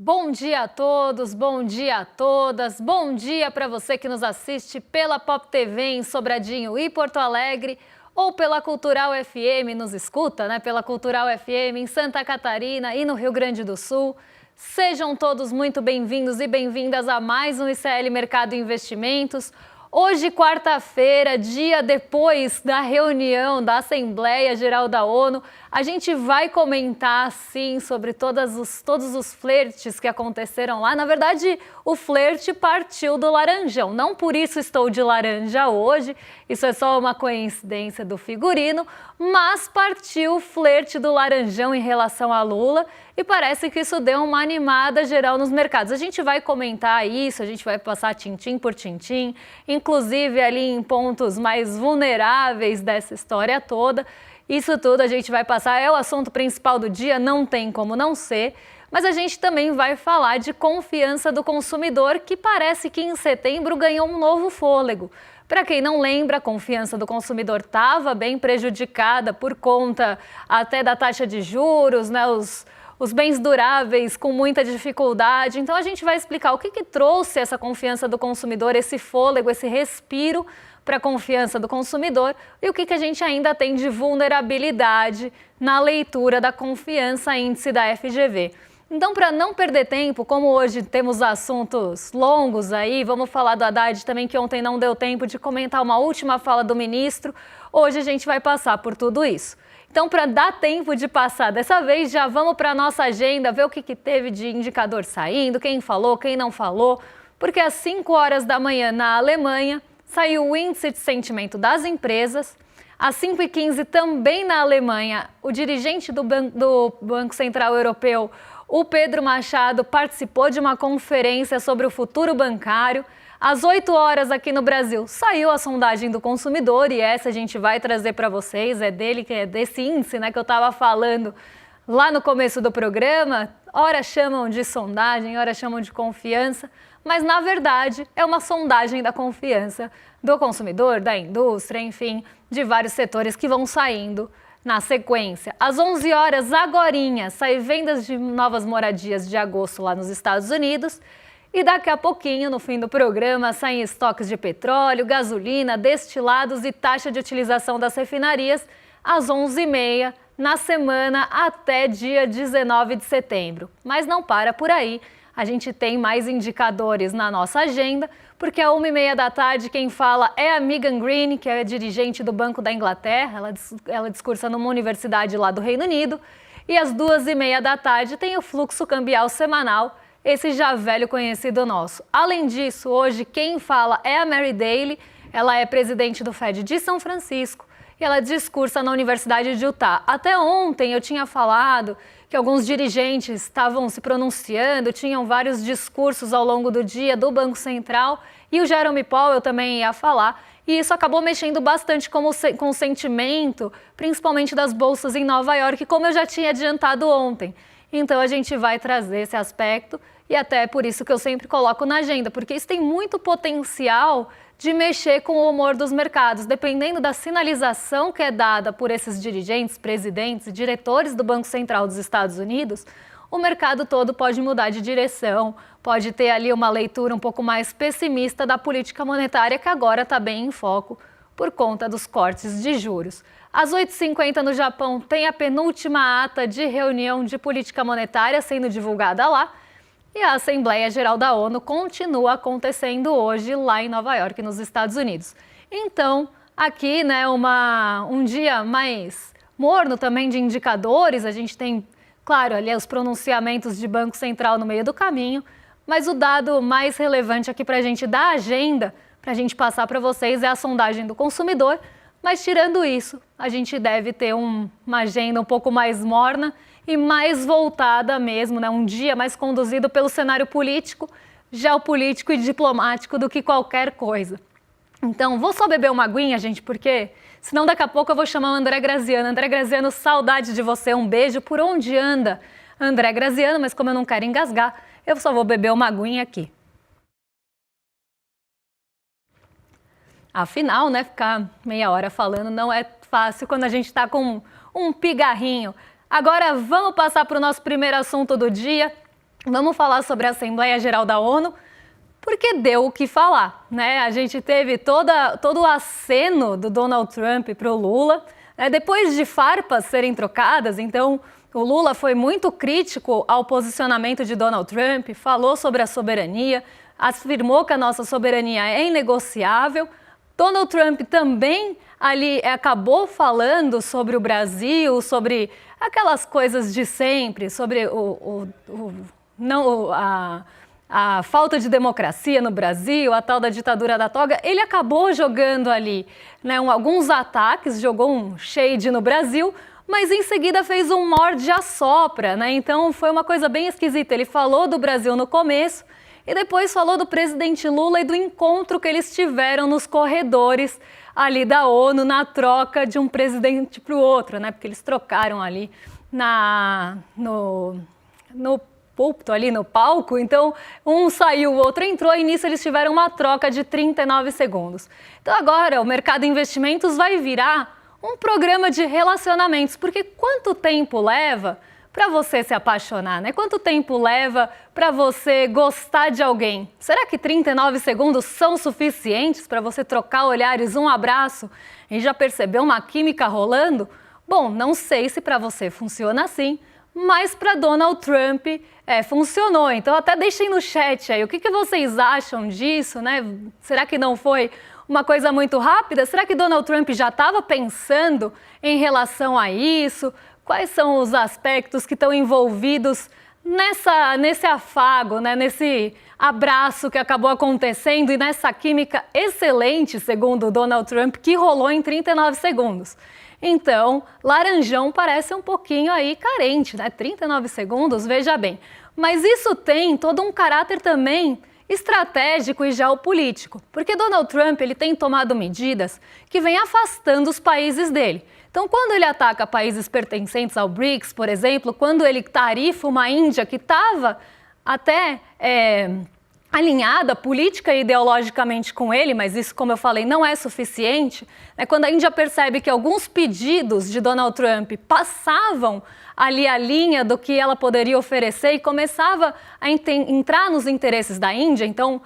Bom dia a todos, bom dia a todas, bom dia para você que nos assiste pela Pop TV em Sobradinho e Porto Alegre ou pela Cultural FM, nos escuta, né? Pela Cultural FM em Santa Catarina e no Rio Grande do Sul. Sejam todos muito bem-vindos e bem-vindas a mais um ICL Mercado e Investimentos. Hoje, quarta-feira, dia depois da reunião da Assembleia Geral da ONU, a gente vai comentar, sim, sobre todos os flertes que aconteceram lá. Na verdade, o flerte partiu do Laranjão. Não por isso estou de laranja hoje, isso é só uma coincidência do figurino, mas partiu o flerte do Laranjão em relação a Lula e parece que isso deu uma animada geral nos mercados. A gente vai comentar isso, a gente vai passar tintim por tintim, inclusive ali em pontos mais vulneráveis dessa história toda. Isso tudo a gente vai passar, é o assunto principal do dia, não tem como não ser, mas a gente também vai falar de confiança do consumidor, que parece que em setembro ganhou um novo fôlego. Para quem não lembra, a confiança do consumidor estava bem prejudicada por conta até da taxa de juros, né, os bens duráveis com muita dificuldade. Então a gente vai explicar o que trouxe essa confiança do consumidor, esse fôlego, esse respiro para a confiança do consumidor e o que a gente ainda tem de vulnerabilidade na leitura da confiança índice da FGV. Então, para não perder tempo, como hoje temos assuntos longos aí, vamos falar do Haddad também, que ontem não deu tempo de comentar uma última fala do ministro, hoje a gente vai passar por tudo isso. Então, para dar tempo de passar dessa vez, já vamos para a nossa agenda, ver o que teve de indicador saindo, quem falou, quem não falou, porque às 5 horas da manhã na Alemanha saiu o índice de sentimento das empresas. Às 5h15 também na Alemanha, o dirigente do Banco Central Europeu, o Pedro Machado, participou de uma conferência sobre o futuro bancário. Às 8 horas aqui no Brasil saiu a sondagem do consumidor e essa a gente vai trazer para vocês, é dele, que é desse índice, né, que eu estava falando lá no começo do programa. Ora chamam de sondagem, ora chamam de confiança, mas na verdade é uma sondagem da confiança do consumidor, da indústria, enfim, de vários setores que vão saindo na sequência. Às 11 horas, agorinha, sai vendas de novas moradias de agosto lá nos Estados Unidos. E daqui a pouquinho, no fim do programa, saem estoques de petróleo, gasolina, destilados e taxa de utilização das refinarias às 11h30, na semana até dia 19 de setembro. Mas não para por aí, a gente tem mais indicadores na nossa agenda, porque às 1h30 da tarde quem fala é a Megan Green, que é dirigente do Banco da Inglaterra, ela discursa numa universidade lá do Reino Unido, e às 2h30 da tarde tem o fluxo cambial semanal, esse já velho conhecido nosso. Além disso, hoje quem fala é a Mary Daly, ela é presidente do Fed de São Francisco e ela discursa na Universidade de Utah. Até ontem eu tinha falado que alguns dirigentes estavam se pronunciando, tinham vários discursos ao longo do dia do Banco Central e o Jerome Powell também ia falar. E isso acabou mexendo bastante com o sentimento, principalmente das bolsas em Nova York, como eu já tinha adiantado ontem. Então a gente vai trazer esse aspecto e até por isso que eu sempre coloco na agenda, porque isso tem muito potencial de mexer com o humor dos mercados. Dependendo da sinalização que é dada por esses dirigentes, presidentes e diretores do Banco Central dos Estados Unidos, o mercado todo pode mudar de direção, pode ter ali uma leitura um pouco mais pessimista da política monetária, que agora está bem em foco por conta dos cortes de juros. Às 8h50 no Japão tem a penúltima ata de reunião de política monetária sendo divulgada lá e a Assembleia Geral da ONU continua acontecendo hoje lá em Nova York, nos Estados Unidos. Então, aqui, né, um dia mais morno também de indicadores, a gente tem, claro, ali os pronunciamentos de Banco Central no meio do caminho, mas o dado mais relevante aqui para a gente da agenda, para a gente passar para vocês, é a sondagem do consumidor. Mas tirando isso, a gente deve ter uma agenda um pouco mais morna e mais voltada mesmo, né? Um dia mais conduzido pelo cenário político, geopolítico e diplomático do que qualquer coisa. Então, vou só beber uma aguinha, gente, porque senão daqui a pouco eu vou chamar o André Graziano. André Graziano, saudade de você, um beijo. Por onde anda André Graziano? Mas como eu não quero engasgar, eu só vou beber uma aguinha aqui. Afinal, né, ficar meia hora falando não é fácil quando a gente está com um pigarrinho. Agora vamos passar para o nosso primeiro assunto do dia. Vamos falar sobre a Assembleia Geral da ONU, porque deu o que falar, né? A gente teve todo o aceno do Donald Trump para o Lula, né? Depois de farpas serem trocadas, então o Lula foi muito crítico ao posicionamento de Donald Trump, falou sobre a soberania, afirmou que a nossa soberania é inegociável. Donald Trump também ali acabou falando sobre o Brasil, sobre aquelas coisas de sempre, sobre a falta de democracia no Brasil, a tal da ditadura da toga. Ele acabou jogando ali, né, alguns ataques, jogou um shade no Brasil, mas em seguida fez um morde-a-sopra, né? Então foi uma coisa bem esquisita. Ele falou do Brasil no começo e depois falou do presidente Lula e do encontro que eles tiveram nos corredores ali da ONU, na troca de um presidente para o outro, né? Porque eles trocaram ali no púlpito, ali no palco, então um saiu, o outro entrou e nisso eles tiveram uma troca de 39 segundos. Então agora o mercado de investimentos vai virar um programa de relacionamentos, porque quanto tempo leva para você se apaixonar, né? Quanto tempo leva para você gostar de alguém? Será que 39 segundos são suficientes para você trocar olhares, um abraço e já perceber uma química rolando? Bom, não sei se para você funciona assim, mas para Donald Trump funcionou. Então até deixem no chat aí o que vocês acham disso, né? Será que não foi uma coisa muito rápida? Será que Donald Trump já estava pensando em relação a isso? Quais são os aspectos que estão envolvidos nesse afago, né? Nesse abraço que acabou acontecendo e nessa química excelente, segundo Donald Trump, que rolou em 39 segundos? Então, Laranjão parece um pouquinho aí carente, né? 39 segundos, veja bem. Mas isso tem todo um caráter também estratégico e geopolítico, porque Donald Trump ele tem tomado medidas que vêm afastando os países dele. Então, quando ele ataca países pertencentes ao BRICS, por exemplo, quando ele tarifa uma Índia que estava até alinhada política e ideologicamente com ele, mas isso, como eu falei, não é suficiente, né? Quando a Índia percebe que alguns pedidos de Donald Trump passavam ali a linha do que ela poderia oferecer e começava a entrar nos interesses da Índia, então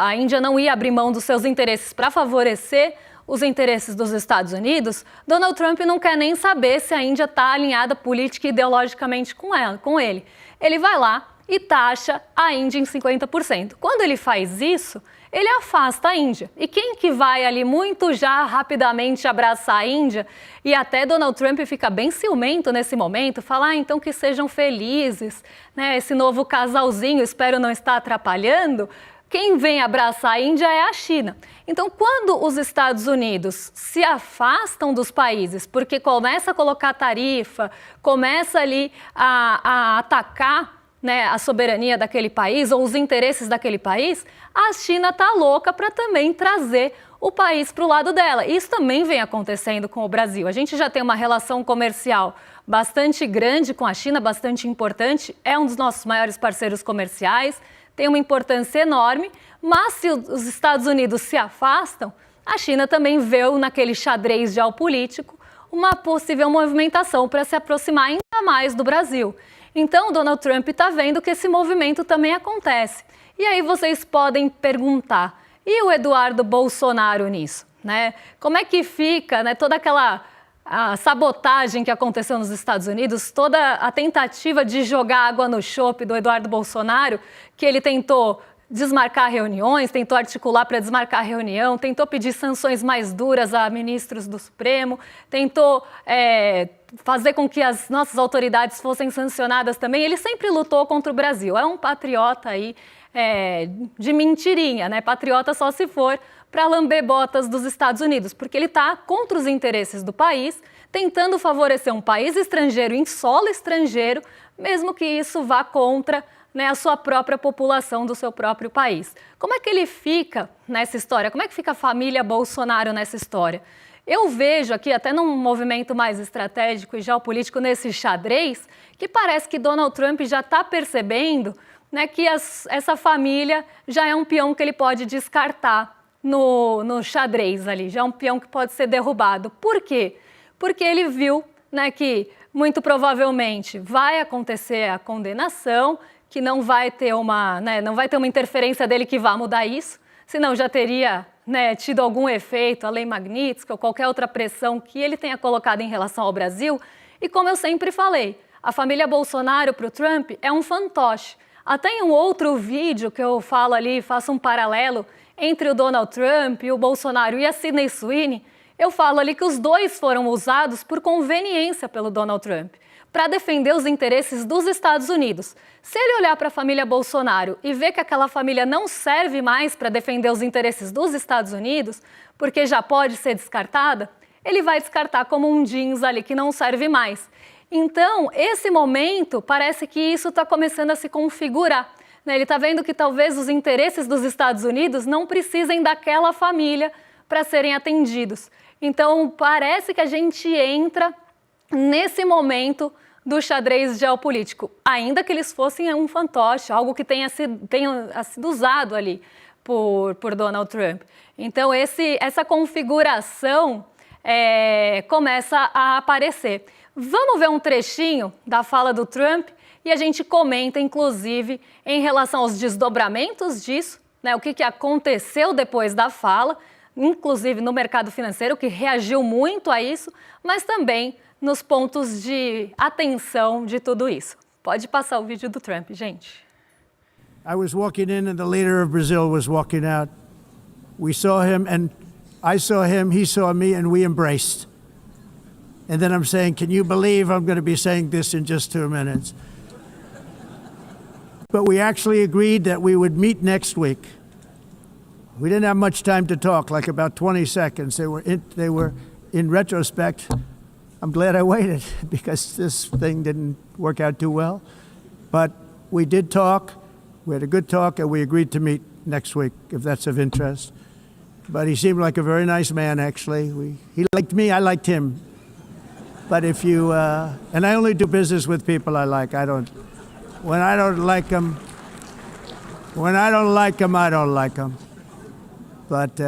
a Índia não ia abrir mão dos seus interesses para favorecer os interesses dos Estados Unidos, Donald Trump não quer nem saber se a Índia está alinhada política e ideologicamente com ele. Ele vai lá e taxa a Índia em 50%. Quando ele faz isso, ele afasta a Índia. E quem que vai ali muito já rapidamente abraçar a Índia? E até Donald Trump fica bem ciumento nesse momento, fala, então que sejam felizes, né? Esse novo casalzinho, espero não estar atrapalhando. Quem vem abraçar a Índia é a China. Então, quando os Estados Unidos se afastam dos países, porque começa a colocar tarifa, começa ali a atacar, né, a soberania daquele país ou os interesses daquele país, a China está louca para também trazer o país para o lado dela. Isso também vem acontecendo com o Brasil. A gente já tem uma relação comercial bastante grande com a China, bastante importante, é um dos nossos maiores parceiros comerciais, tem uma importância enorme, mas se os Estados Unidos se afastam, a China também vê naquele xadrez geopolítico uma possível movimentação para se aproximar ainda mais do Brasil. Então, Donald Trump está vendo que esse movimento também acontece. E aí vocês podem perguntar, e o Eduardo Bolsonaro nisso, né? Como é que fica, né, toda aquela sabotagem que aconteceu nos Estados Unidos, toda a tentativa de jogar água no chope do Eduardo Bolsonaro, que ele tentou desmarcar reuniões, tentou articular para desmarcar a reunião, tentou pedir sanções mais duras a ministros do Supremo, tentou fazer com que as nossas autoridades fossem sancionadas também. Ele sempre lutou contra o Brasil. É um patriota aí de mentirinha, né? Patriota só se for para lamber botas dos Estados Unidos, porque ele está contra os interesses do país, tentando favorecer um país estrangeiro em solo estrangeiro, mesmo que isso vá contra, né, a sua própria população do seu próprio país. Como é que ele fica nessa história? Como é que fica a família Bolsonaro nessa história? Eu vejo aqui, até num movimento mais estratégico e geopolítico nesse xadrez, que parece que Donald Trump já está percebendo, né, que essa família já é um peão que ele pode descartar no xadrez ali, já é um peão que pode ser derrubado. Por quê? Porque ele viu, né, que muito provavelmente vai acontecer a condenação, que não vai ter uma, não vai ter uma interferência dele que vá mudar isso, senão já teria tido algum efeito, a lei Magnitsky ou qualquer outra pressão que ele tenha colocado em relação ao Brasil. E como eu sempre falei, a família Bolsonaro para o Trump é um fantoche. Até em um outro vídeo que eu falo ali, faço um paralelo entre o Donald Trump, o Bolsonaro e a Sydney Sweeney, eu falo ali que os dois foram usados por conveniência pelo Donald Trump, para defender os interesses dos Estados Unidos. Se ele olhar para a família Bolsonaro e ver que aquela família não serve mais para defender os interesses dos Estados Unidos, porque já pode ser descartada, ele vai descartar como um jeans ali que não serve mais. Então, esse momento, parece que isso está começando a se configurar. Ele está vendo que talvez os interesses dos Estados Unidos não precisem daquela família para serem atendidos. Então, parece que a gente entra nesse momento do xadrez geopolítico, ainda que eles fossem um fantoche, algo que tenha sido usado ali por Donald Trump. Então, essa configuração começa a aparecer. Vamos ver um trechinho da fala do Trump e a gente comenta, inclusive, em relação aos desdobramentos disso, o que aconteceu depois da fala, inclusive no mercado financeiro, que reagiu muito a isso, mas também nos pontos de atenção de tudo isso. Pode passar o vídeo do Trump, gente. I was walking in and the leader of Brazil was walking out. We saw him and I saw him, he saw me, and we embraced. And then I'm saying, can you believe I'm going to be saying this in just 2 minutes? But we actually agreed that we would meet next week. We didn't have much time to talk, like about 20 seconds. They were in retrospect, I'm glad I waited because this thing didn't work out too well. But we did talk, we had a good talk, and we agreed to meet next week, if that's of interest. But he seemed like a very nice man, actually. He liked me, I liked him. But if you, and I only do business with people I like. When I don't like them, I don't like them. But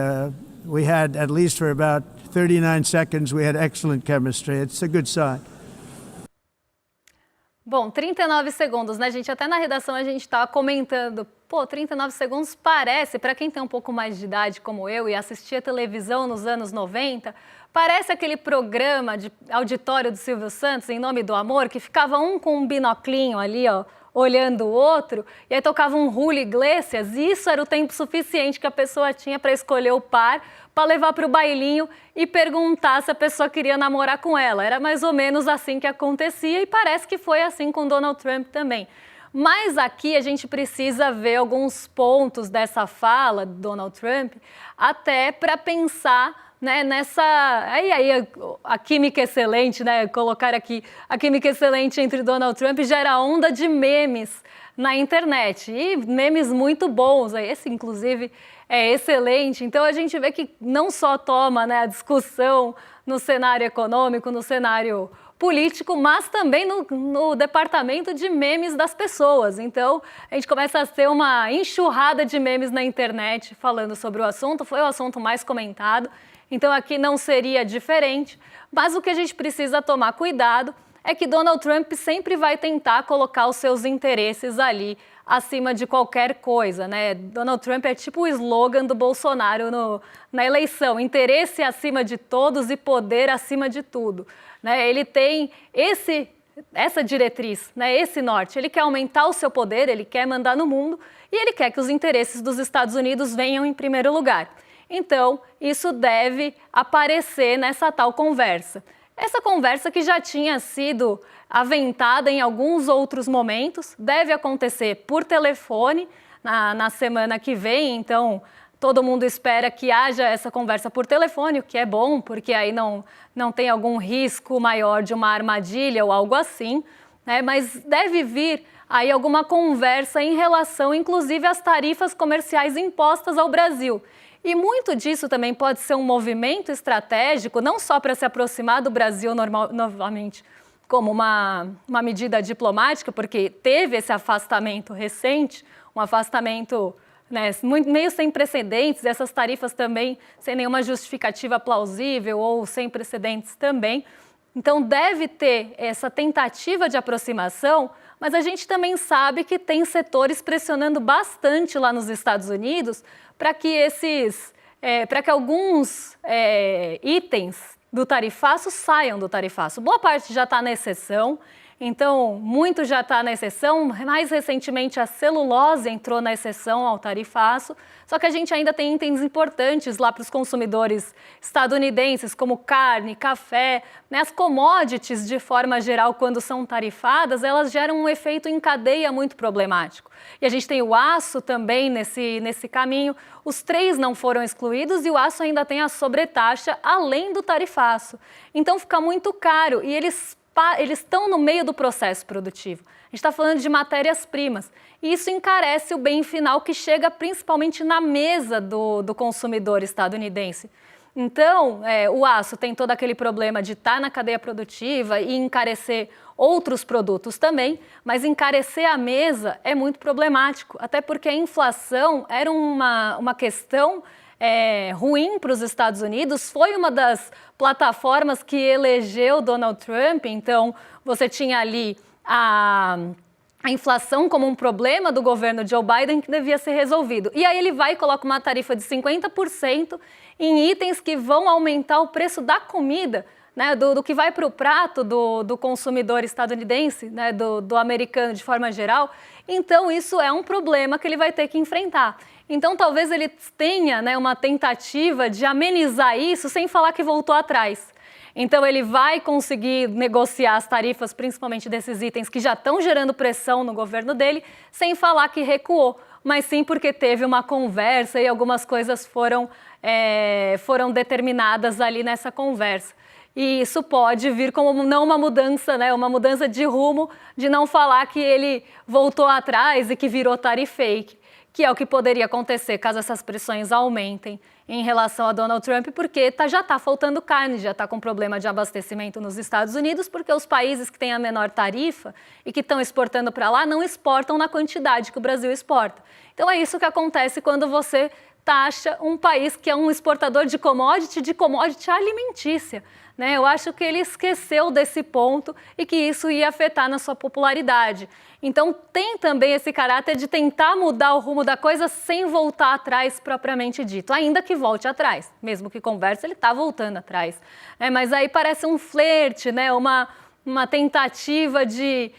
we had, at least for about 39 seconds, we had excellent chemistry. It's a good sign. Bom, 39 segundos, né, gente? Até na redação a gente estava comentando, 39 segundos parece, para quem tem um pouco mais de idade como eu e assistia televisão nos anos 90, parece aquele programa de auditório do Silvio Santos, Em Nome do Amor, que ficava um com um binoclinho ali, olhando o outro, e aí tocava um Julio Iglesias, e isso era o tempo suficiente que a pessoa tinha para escolher o par, para levar para o bailinho e perguntar se a pessoa queria namorar com ela. Era mais ou menos assim que acontecia e parece que foi assim com Donald Trump também. Mas aqui a gente precisa ver alguns pontos dessa fala de Donald Trump, até para pensar nessa... Aí a química excelente, colocar aqui a química excelente entre Donald Trump gera onda de memes na internet. E memes muito bons, esse inclusive é excelente. Então a gente vê que não só toma a discussão no cenário econômico, no cenário político, mas também no departamento de memes das pessoas. Então, a gente começa a ter uma enxurrada de memes na internet falando sobre o assunto, foi o assunto mais comentado, então aqui não seria diferente, mas o que a gente precisa tomar cuidado é que Donald Trump sempre vai tentar colocar os seus interesses ali acima de qualquer coisa, Donald Trump é tipo o slogan do Bolsonaro na eleição, interesse acima de todos e poder acima de tudo. Ele tem essa diretriz, esse norte. Ele quer aumentar o seu poder, ele quer mandar no mundo e ele quer que os interesses dos Estados Unidos venham em primeiro lugar. Então, isso deve aparecer nessa tal conversa. Essa conversa que já tinha sido aventada em alguns outros momentos, deve acontecer por telefone na semana que vem, então todo mundo espera que haja essa conversa por telefone, o que é bom, porque aí não tem algum risco maior de uma armadilha ou algo assim, mas deve vir aí alguma conversa em relação, inclusive, às tarifas comerciais impostas ao Brasil. E muito disso também pode ser um movimento estratégico, não só para se aproximar do Brasil novamente como uma medida diplomática, porque teve esse afastamento recente, um afastamento meio sem precedentes, essas tarifas também sem nenhuma justificativa plausível ou sem precedentes também. Então deve ter essa tentativa de aproximação, mas a gente também sabe que tem setores pressionando bastante lá nos Estados Unidos para que alguns itens do tarifaço saiam do tarifaço. Boa parte já está na exceção. Então, muito já está na exceção. Mais recentemente, a celulose entrou na exceção ao tarifaço. Só que a gente ainda tem itens importantes lá para os consumidores estadunidenses, como carne, café, né? As commodities, de forma geral, quando são tarifadas, elas geram um efeito em cadeia muito problemático. E a gente tem o aço também nesse caminho. Os três não foram excluídos e o aço ainda tem a sobretaxa além do tarifaço. Então, fica muito caro e eles estão no meio do processo produtivo. A gente está falando de matérias-primas. E isso encarece o bem final que chega principalmente na mesa do consumidor estadunidense. Então, o aço tem todo aquele problema de estar na cadeia produtiva e encarecer outros produtos também, mas encarecer a mesa é muito problemático, até porque a inflação era uma questão ruim para os Estados Unidos, foi uma das plataformas que elegeu Donald Trump. Então você tinha ali a inflação como um problema do governo Joe Biden que devia ser resolvido. E aí ele vai e coloca uma tarifa de 50% em itens que vão aumentar o preço da comida, né, do que vai para o prato do consumidor estadunidense, né, do americano de forma geral. Então isso é um problema que ele vai ter que enfrentar. Então talvez ele tenha, né, uma tentativa de amenizar isso sem falar que voltou atrás. Então ele vai conseguir negociar as tarifas, principalmente desses itens que já estão gerando pressão no governo dele, sem falar que recuou, mas sim porque teve uma conversa e algumas coisas foram determinadas ali nessa conversa. E isso pode vir como não uma mudança, né, uma mudança de rumo, de não falar que ele voltou atrás e que virou tarifake, que é o que poderia acontecer caso essas pressões aumentem em relação a Donald Trump, porque já está faltando carne, já está com problema de abastecimento nos Estados Unidos, porque os países que têm a menor tarifa e que estão exportando para lá não exportam na quantidade que o Brasil exporta. Então é isso que acontece quando você taxa um país que é um exportador de commodity alimentícia. Né? Eu acho que ele esqueceu desse ponto e que isso ia afetar na sua popularidade. Então tem também esse caráter de tentar mudar o rumo da coisa sem voltar atrás propriamente dito, ainda que volte atrás. Mesmo que converse, ele está voltando atrás. Mas aí parece um flerte, né? uma tentativa de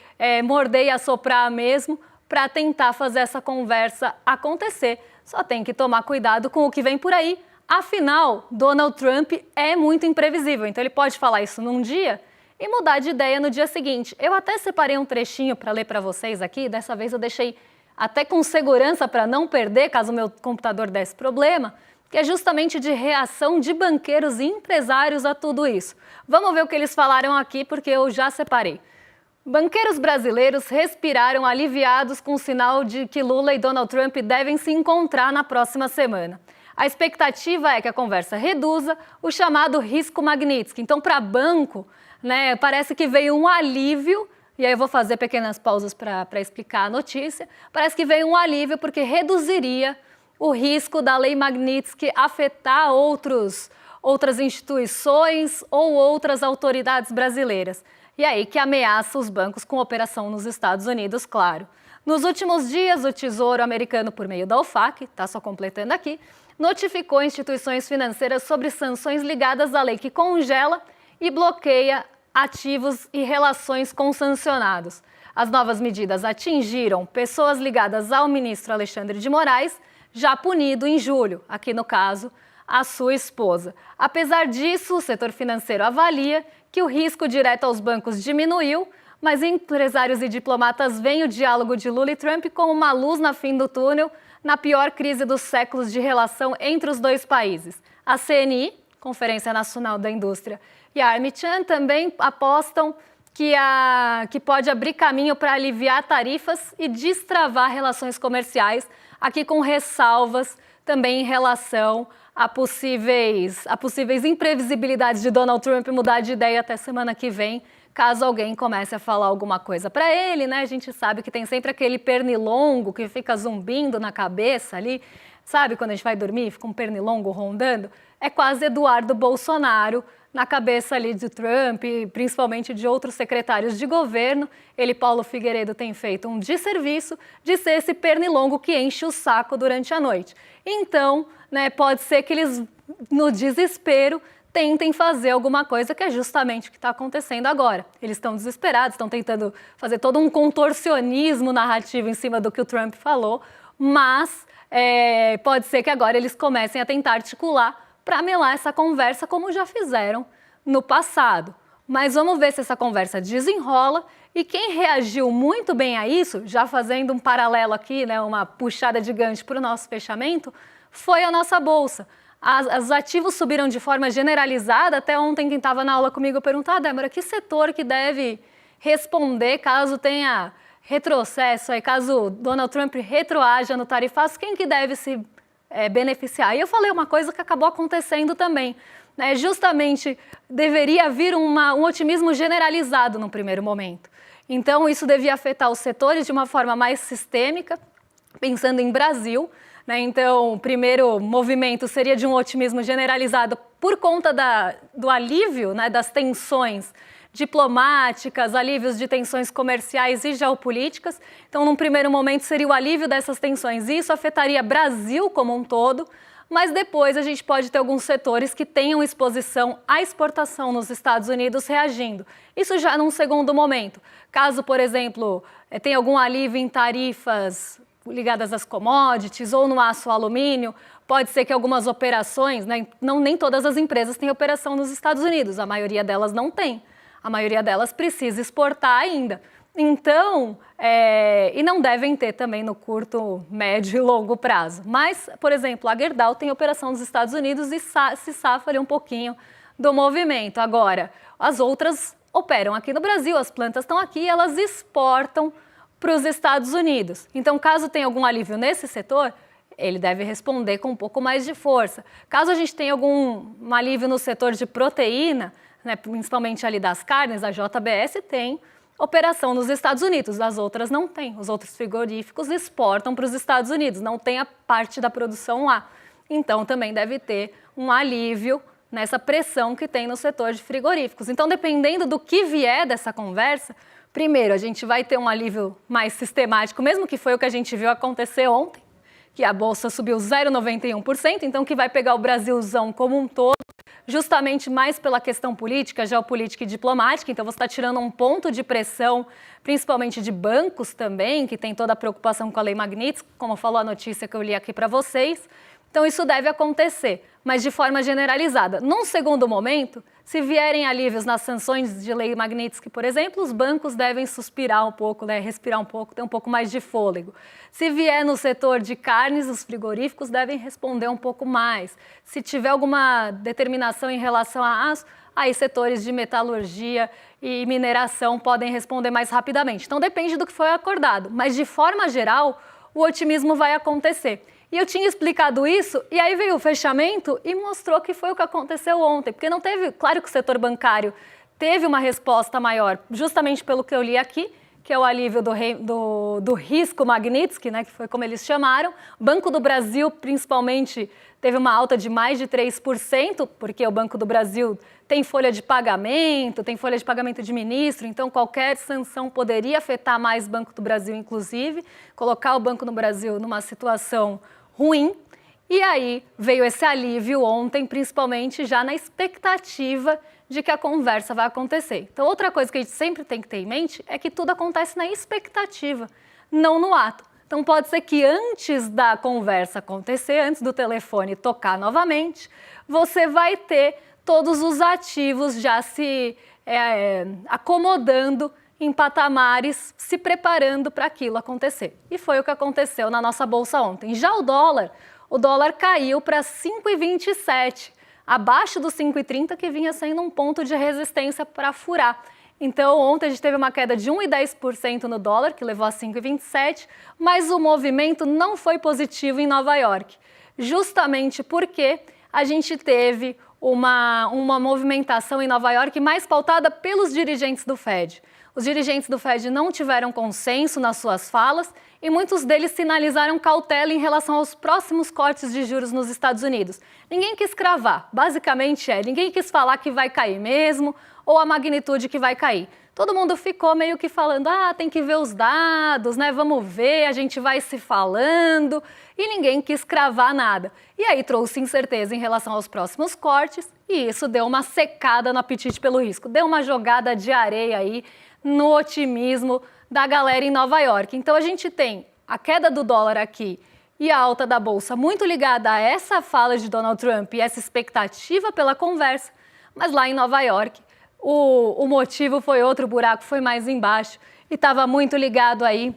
morder e assoprar mesmo para tentar fazer essa conversa acontecer. Só tem que tomar cuidado com o que vem por aí. Afinal, Donald Trump é muito imprevisível, então ele pode falar isso num dia e mudar de ideia no dia seguinte. Eu até separei um trechinho para ler para vocês aqui, dessa vez eu deixei até com segurança para não perder, caso o meu computador desse problema, que é justamente de reação de banqueiros e empresários a tudo isso. Vamos ver o que eles falaram aqui, porque eu já separei. Banqueiros brasileiros respiraram aliviados com o sinal de que Lula e Donald Trump devem se encontrar na próxima semana. A expectativa é que a conversa reduza o chamado risco Magnitsky. Então, para banco, né, parece que veio um alívio, e aí eu vou fazer pequenas pausas para explicar a notícia, parece que veio um alívio porque reduziria o risco da lei Magnitsky afetar outras instituições ou outras autoridades brasileiras. E aí que ameaça os bancos com operação nos Estados Unidos, claro. Nos últimos dias, o Tesouro americano, por meio da OFAC, está só completando aqui, notificou instituições financeiras sobre sanções ligadas à lei que congela e bloqueia ativos e relações com sancionados. As novas medidas atingiram pessoas ligadas ao ministro Alexandre de Moraes, já punido em julho, aqui no caso, a sua esposa. Apesar disso, o setor financeiro avalia que o risco direto aos bancos diminuiu, mas empresários e diplomatas veem o diálogo de Lula e Trump como uma luz no fim do túnel, na pior crise dos séculos de relação entre os dois países. A CNI, Conferência Nacional da Indústria, e a Armichan também apostam que pode abrir caminho para aliviar tarifas e destravar relações comerciais, aqui com ressalvas também em relação a possíveis imprevisibilidades de Donald Trump mudar de ideia até semana que vem, caso alguém comece a falar alguma coisa para ele, né? A gente sabe que tem sempre aquele pernilongo que fica zumbindo na cabeça ali, sabe? Quando a gente vai dormir, fica um pernilongo rondando. É quase Eduardo Bolsonaro, na cabeça ali de Trump, e principalmente de outros secretários de governo, ele, Paulo Figueiredo, tem feito um desserviço de ser esse pernilongo que enche o saco durante a noite. Então, né, pode ser que eles, no desespero, tentem fazer alguma coisa, que é justamente o que está acontecendo agora. Eles estão desesperados, estão tentando fazer todo um contorcionismo narrativo em cima do que o Trump falou, mas pode ser que agora eles comecem a tentar articular para melar essa conversa, como já fizeram no passado. Mas vamos ver se essa conversa desenrola, e quem reagiu muito bem a isso, já fazendo um paralelo aqui, né, uma puxada de gancho para o nosso fechamento, foi a nossa Bolsa. Os ativos subiram de forma generalizada. Até ontem quem estava na aula comigo perguntou: Débora, que setor que deve responder caso tenha retrocesso, aí, caso Donald Trump retroaja no tarifaço, quem que deve se beneficiar? E eu falei uma coisa que acabou acontecendo também, né? Justamente deveria vir um otimismo generalizado no primeiro momento. Então isso devia afetar os setores de uma forma mais sistêmica, pensando em Brasil, né? Então o primeiro movimento seria de um otimismo generalizado por conta do alívio, né, das tensões diplomáticas, alívios de tensões comerciais e geopolíticas. Então, num primeiro momento, seria o alívio dessas tensões. Isso afetaria Brasil como um todo, mas depois a gente pode ter alguns setores que tenham exposição à exportação nos Estados Unidos reagindo. Isso já num segundo momento. Caso, por exemplo, tenha algum alívio em tarifas ligadas às commodities ou no aço alumínio, pode ser que algumas operações, né, nem todas as empresas têm operação nos Estados Unidos, a maioria delas não tem. A maioria delas precisa exportar ainda. Então, e não devem ter também no curto, médio e longo prazo. Mas, por exemplo, a Gerdau tem operação nos Estados Unidos e se safa ali um pouquinho do movimento. Agora, as outras operam aqui no Brasil, as plantas estão aqui, elas exportam para os Estados Unidos. Então, caso tenha algum alívio nesse setor, ele deve responder com um pouco mais de força. Caso a gente tenha algum alívio no setor de proteína, né, principalmente ali das carnes, a JBS tem operação nos Estados Unidos, as outras não têm. Os outros frigoríficos exportam para os Estados Unidos, não tem a parte da produção lá. Então também deve ter um alívio nessa pressão que tem no setor de frigoríficos. Então, dependendo do que vier dessa conversa, primeiro a gente vai ter um alívio mais sistemático, mesmo que foi o que a gente viu acontecer ontem, que a Bolsa subiu 0,91%, então que vai pegar o Brasilzão como um todo, justamente mais pela questão política, geopolítica e diplomática. Então você está tirando um ponto de pressão, principalmente de bancos também, que tem toda a preocupação com a Lei Magnitsky, como falou a notícia que eu li aqui para vocês. Então isso deve acontecer, mas de forma generalizada. Num segundo momento, se vierem alívios nas sanções de Lei Magnitsky, por exemplo, os bancos devem suspirar um pouco, né, respirar um pouco, ter um pouco mais de fôlego. Se vier no setor de carnes, os frigoríficos devem responder um pouco mais. Se tiver alguma determinação em relação a aço, aí setores de metalurgia e mineração podem responder mais rapidamente. Então depende do que foi acordado, mas de forma geral, o otimismo vai acontecer. E eu tinha explicado isso, e aí veio o fechamento e mostrou que foi o que aconteceu ontem. Porque não teve, claro que o setor bancário teve uma resposta maior, justamente pelo que eu li aqui, que é o alívio do risco Magnitsky, né, que foi como eles chamaram. Banco do Brasil, principalmente, teve uma alta de mais de 3%, porque o Banco do Brasil tem folha de pagamento de ministro, então qualquer sanção poderia afetar mais o Banco do Brasil, inclusive, colocar o Banco do Brasil numa situação ruim. E aí veio esse alívio ontem, principalmente já na expectativa de que a conversa vai acontecer. Então, outra coisa que a gente sempre tem que ter em mente é que tudo acontece na expectativa, não no ato. Então, pode ser que antes da conversa acontecer, antes do telefone tocar novamente, você vai ter todos os ativos já se acomodando em patamares, se preparando para aquilo acontecer. E foi o que aconteceu na nossa Bolsa ontem. Já o dólar caiu para 5,27, abaixo do 5,30, que vinha sendo um ponto de resistência para furar. Então, ontem a gente teve uma queda de 1,10% no dólar, que levou a 5,27, mas o movimento não foi positivo em Nova York, justamente porque a gente teve uma movimentação em Nova York mais pautada pelos dirigentes do Fed. Os dirigentes do Fed não tiveram consenso nas suas falas e muitos deles sinalizaram cautela em relação aos próximos cortes de juros nos Estados Unidos. Ninguém quis cravar, basicamente ninguém quis falar que vai cair mesmo ou a magnitude que vai cair. Todo mundo ficou meio que falando, tem que ver os dados, né? Vamos ver, a gente vai se falando, e ninguém quis cravar nada. E aí trouxe incerteza em relação aos próximos cortes, e isso deu uma secada no apetite pelo risco, deu uma jogada de areia aí no otimismo da galera em Nova York. Então a gente tem a queda do dólar aqui e a alta da Bolsa muito ligada a essa fala de Donald Trump e essa expectativa pela conversa, mas lá em Nova York o motivo foi outro, o buraco foi mais embaixo e estava muito ligado aí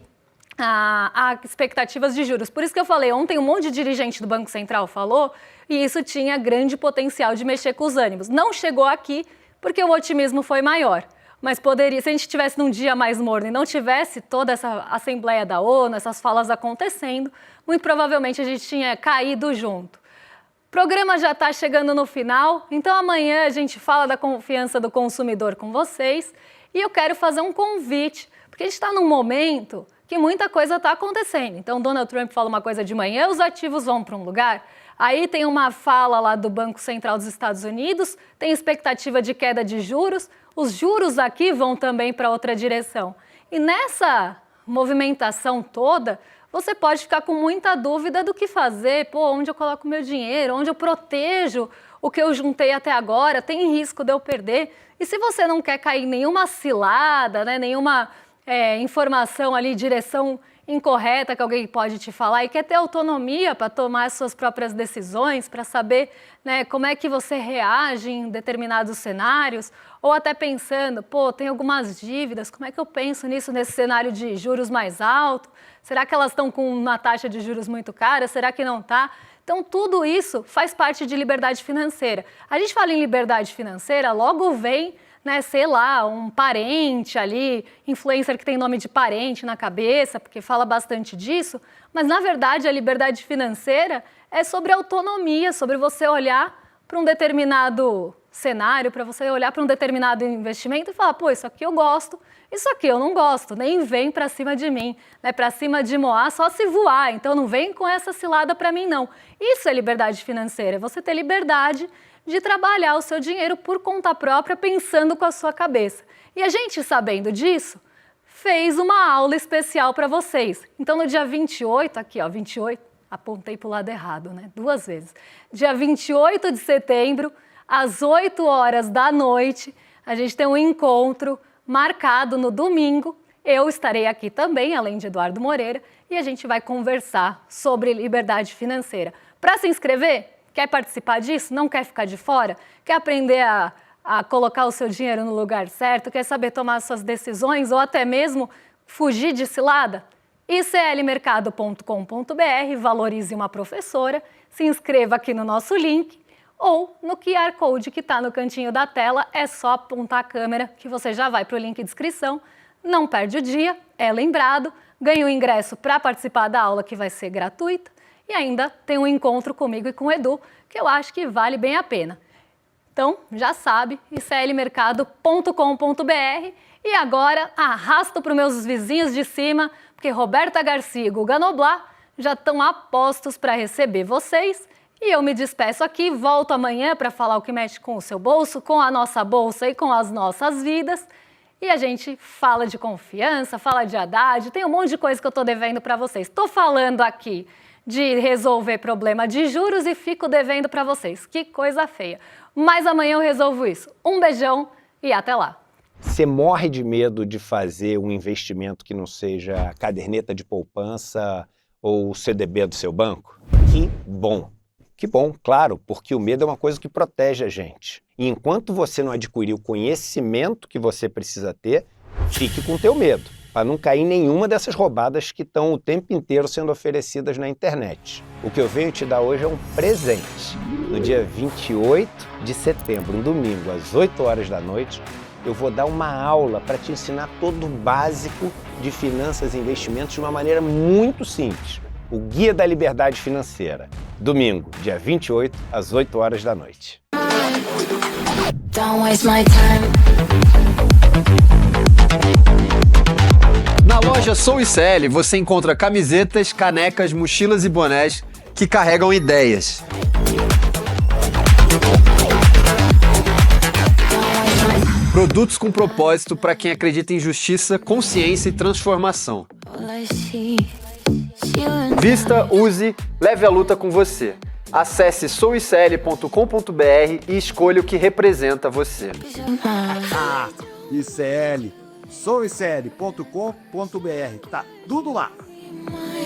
a expectativas de juros. Por isso que eu falei, ontem um monte de dirigente do Banco Central falou e isso tinha grande potencial de mexer com os ânimos. Não chegou aqui porque o otimismo foi maior. Mas poderia, se a gente estivesse num dia mais morno e não tivesse toda essa Assembleia da ONU, essas falas acontecendo, muito provavelmente a gente tinha caído junto. O programa já está chegando no final, então amanhã a gente fala da confiança do consumidor com vocês e eu quero fazer um convite, porque a gente está num momento que muita coisa está acontecendo. Então Donald Trump fala uma coisa de manhã, os ativos vão para um lugar, aí tem uma fala lá do Banco Central dos Estados Unidos, tem expectativa de queda de juros, os juros aqui vão também para outra direção. E nessa movimentação toda, você pode ficar com muita dúvida do que fazer, onde eu coloco meu dinheiro, onde eu protejo o que eu juntei até agora, tem risco de eu perder. E se você não quer cair em nenhuma cilada, né, nenhuma informação ali, direção incorreta que alguém pode te falar e quer ter autonomia para tomar as suas próprias decisões, para saber, né, como é que você reage em determinados cenários, ou até pensando, tem algumas dívidas, como é que eu penso nisso nesse cenário de juros mais alto? Será que elas estão com uma taxa de juros muito cara? Será que não está? Então, tudo isso faz parte de liberdade financeira. A gente fala em liberdade financeira, logo vem, né, sei lá, um parente ali, influencer que tem nome de parente na cabeça, porque fala bastante disso, mas na verdade a liberdade financeira é sobre autonomia, sobre você olhar para um determinado cenário, para você olhar para um determinado investimento e falar, isso aqui eu gosto, isso aqui eu não gosto, nem vem para cima de mim, né, para cima de Moá só se voar, então não vem com essa cilada para mim não. Isso é liberdade financeira, é você ter liberdade de trabalhar o seu dinheiro por conta própria, pensando com a sua cabeça. E a gente, sabendo disso, fez uma aula especial para vocês. Então, no dia 28, aqui ó, 28, apontei para o lado errado, né? 2 vezes. Dia 28 de setembro, às 8 horas da noite, a gente tem um encontro marcado no domingo. Eu estarei aqui também, além de Eduardo Moreira, e a gente vai conversar sobre liberdade financeira. Para se inscrever, quer participar disso? Não quer ficar de fora? Quer aprender a colocar o seu dinheiro no lugar certo? Quer saber tomar suas decisões ou até mesmo fugir de cilada? iclmercado.com.br, valorize uma professora, se inscreva aqui no nosso link ou no QR Code que está no cantinho da tela, é só apontar a câmera que você já vai para o link de inscrição. Não perde o dia, é lembrado, ganha o ingresso para participar da aula que vai ser gratuita. E ainda tem um encontro comigo e com o Edu, que eu acho que vale bem a pena. Então, já sabe, iclmercado.com.br. E agora, arrasto para os meus vizinhos de cima, porque Roberta Garcia e Guga Noblat já estão a postos para receber vocês. E eu me despeço aqui, volto amanhã para falar o que mexe com o seu bolso, com a nossa bolsa e com as nossas vidas. E a gente fala de confiança, fala de Haddad, tem um monte de coisa que eu estou devendo para vocês. Estou falando aqui de resolver problema de juros e fico devendo para vocês. Que coisa feia. Mas amanhã eu resolvo isso. Um beijão e até lá. Você morre de medo de fazer um investimento que não seja caderneta de poupança ou o CDB do seu banco? Que bom! Que bom, claro, porque o medo é uma coisa que protege a gente. E enquanto você não adquirir o conhecimento que você precisa ter, fique com o teu medo, para não cair em nenhuma dessas roubadas que estão o tempo inteiro sendo oferecidas na internet. O que eu venho te dar hoje é um presente. No dia 28 de setembro, um domingo, às 8 horas da noite, eu vou dar uma aula para te ensinar todo o básico de finanças e investimentos de uma maneira muito simples. O Guia da Liberdade Financeira. Domingo, dia 28, às 8 horas da noite. Don't waste my time. Na loja Sou ICL você encontra camisetas, canecas, mochilas e bonés que carregam ideias. Produtos com propósito para quem acredita em justiça, consciência e transformação. All I see is you and Vista, use, leve a luta com você. Acesse souicl.com.br e escolha o que representa você. ICL, souicl.com.br, tá tudo lá. my